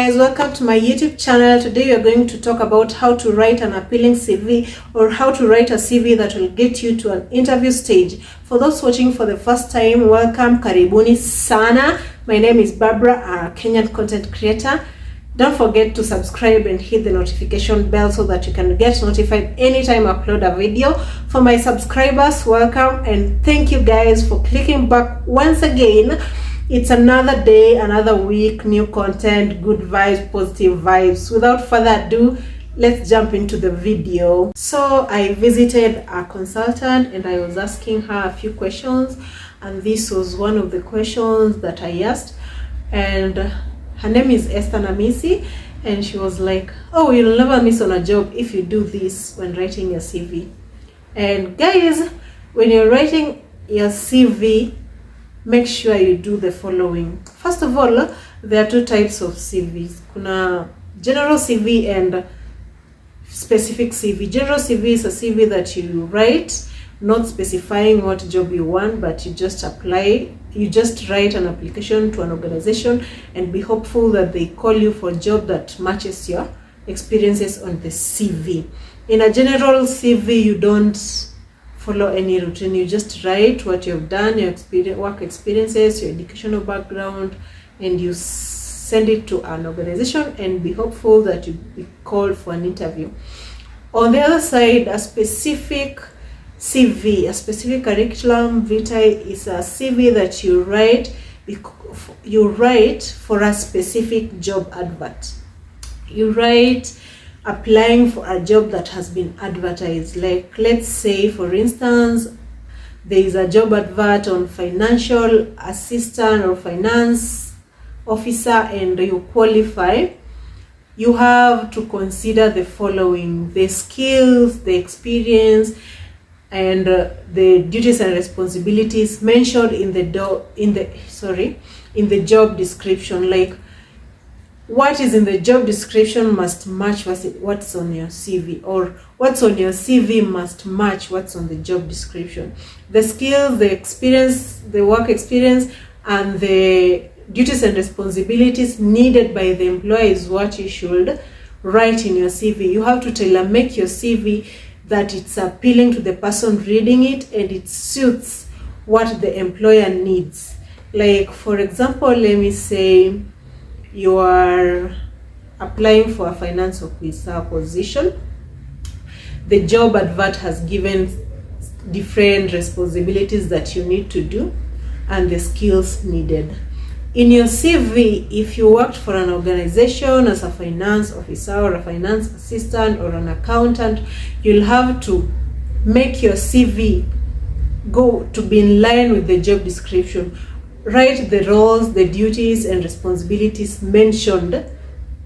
guys, welcome to my YouTube channel. Today we are going to talk about how to write an appealing CV, or how to write a CV that will get you to an interview stage. For those watching for the first time, welcome, karibuni sana. My name is Barbra, a Kenyan content creator. Don't forget to subscribe and hit the notification bell so that you can get notified anytime I upload a video. For my subscribers, welcome, and thank you guys for clicking back once again. It's another day, another week, new content, good vibes, positive vibes. Without further ado, let's jump into the video. So I visited a consultant and I was asking her a few questions, and this was one of the questions that I asked. And her name is Esther Namisi, and she was like, oh, you'll never miss on a job if you do this when writing your CV. And guys, when you're writing your CV, make sure you do the following. First of all, there are two types of CVs. Kuna general CV and specific CV. General CV is a CV that you write, not specifying what job you want, but you just apply. You just write an application to an organization and be hopeful that they call you for a job that matches your experiences on the CV. In a general CV, you don't follow any routine. You just write what you've done, your work experiences, your educational background, and you send it to an organization and be hopeful that you be called for an interview. On the other side, a specific CV, a specific curriculum vitae, is a CV that you write for a specific job advert. You write applying for a job that has been advertised. Like, let's say, for instance, there is a job advert on financial assistant or finance officer and you qualify. You have to consider the following: the skills, the experience, and the duties and responsibilities mentioned in the job description. Like, what is in the job description must match what's on your CV, or what's on your CV must match what's on the job description. The skills, the experience, the work experience, and the duties and responsibilities needed by the employer is what you should write in your CV. You have to tailor-make your CV that it's appealing to the person reading it and it suits what the employer needs. Like, for example, let me say you are applying for a finance officer position. The job advert has given different responsibilities that you need to do and the skills needed. In your CV, if you worked for an organization as a finance officer or a finance assistant or an accountant, you'll have to make your CV go to be in line with the job description. Write the roles, the duties and responsibilities mentioned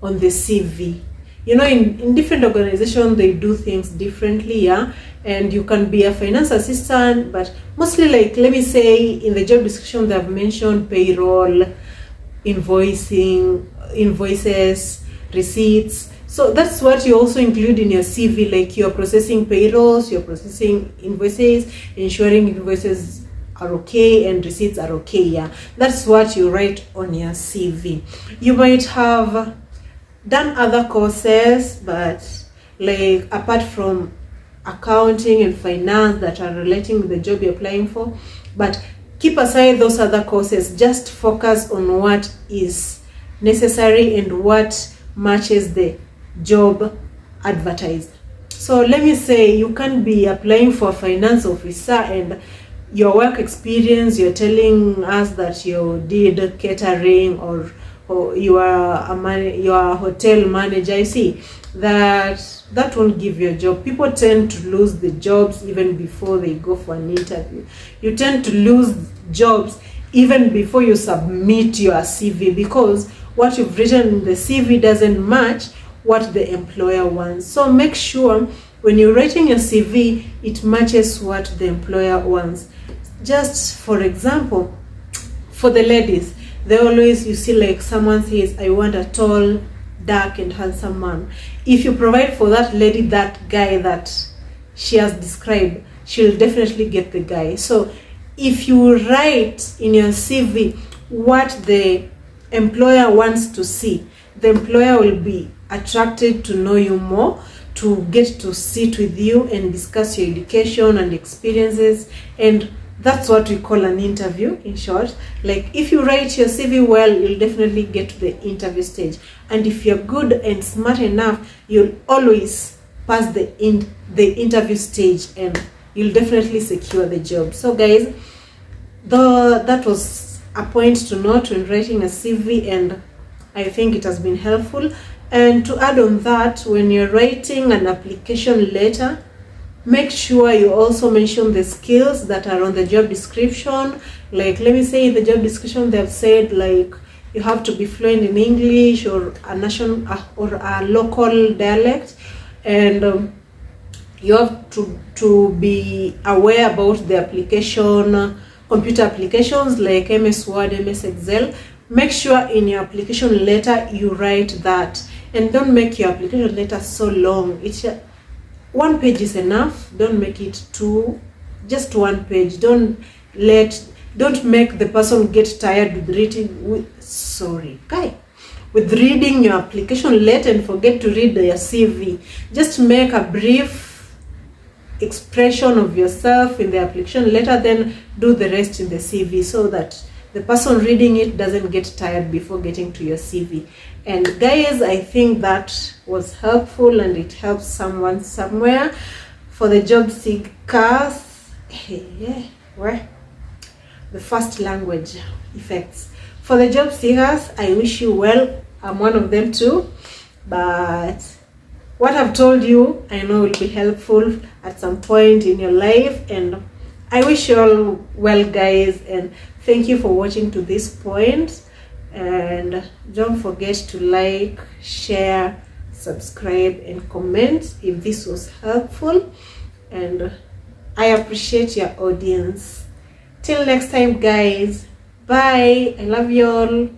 on the CV. You know, in different organizations, they do things differently, yeah? And you can be a finance assistant, but mostly, like, let me say, in the job description, they've mentioned payroll, invoices, receipts. So that's what you also include in your CV. Like, you're processing payrolls, you're processing invoices, ensuring invoices are okay and receipts are okay. Yeah, that's what you write on your CV. You might have done other courses, but like apart from accounting and finance that are relating with the job you're applying for, but keep aside those other courses. Just focus on what is necessary and what matches the job advertised. So let me say you can be applying for a finance officer and your work experience, you're telling us that you did catering or you are a hotel manager. You see, that won't give you a job. People tend to lose the jobs even before they go for an interview. You tend to lose jobs even before you submit your CV, because what you've written in the CV doesn't match what the employer wants. So make sure when you're writing your CV, it matches what the employer wants. Just for example, for the ladies, they always, you see, like someone says, I want a tall, dark and handsome man. If you provide for that lady that guy that she has described, she'll definitely get the guy. So if you write in your CV what the employer wants to see, the employer will be attracted to know you more, to get to sit with you and discuss your education and experiences. And that's what we call an interview, in short. Like, if you write your CV well, you'll definitely get to the interview stage. And if you're good and smart enough, you'll always pass the interview stage, and you'll definitely secure the job. So guys, that was a point to note when writing a CV, and I think it has been helpful. And to add on that, when you're writing an application letter, make sure you also mention the skills that are on the job description. Like, let me say in the job description they've said like you have to be fluent in English or a national or a local dialect, and you have to be aware about the application, computer applications like MS Word, MS Excel. Make sure in your application letter you write that, and don't make your application letter so long. It's one page is enough. Don't make it just one page. Don't make the person get tired with reading your application letter and forget to read your CV. Just make a brief expression of yourself in the application letter, then do the rest in the CV, so that the person reading it doesn't get tired before getting to your CV. And guys, I think that was helpful, and it helps someone somewhere. For the job seekers, the first language effects. For the job seekers, I wish you well. I'm one of them too, but what I've told you, I know will be helpful at some point in your life, and I wish you all well, guys, and thank you for watching to this point. And don't forget to like, share, subscribe, and comment if this was helpful. And I appreciate your audience. Till next time, guys. Bye. I love you all.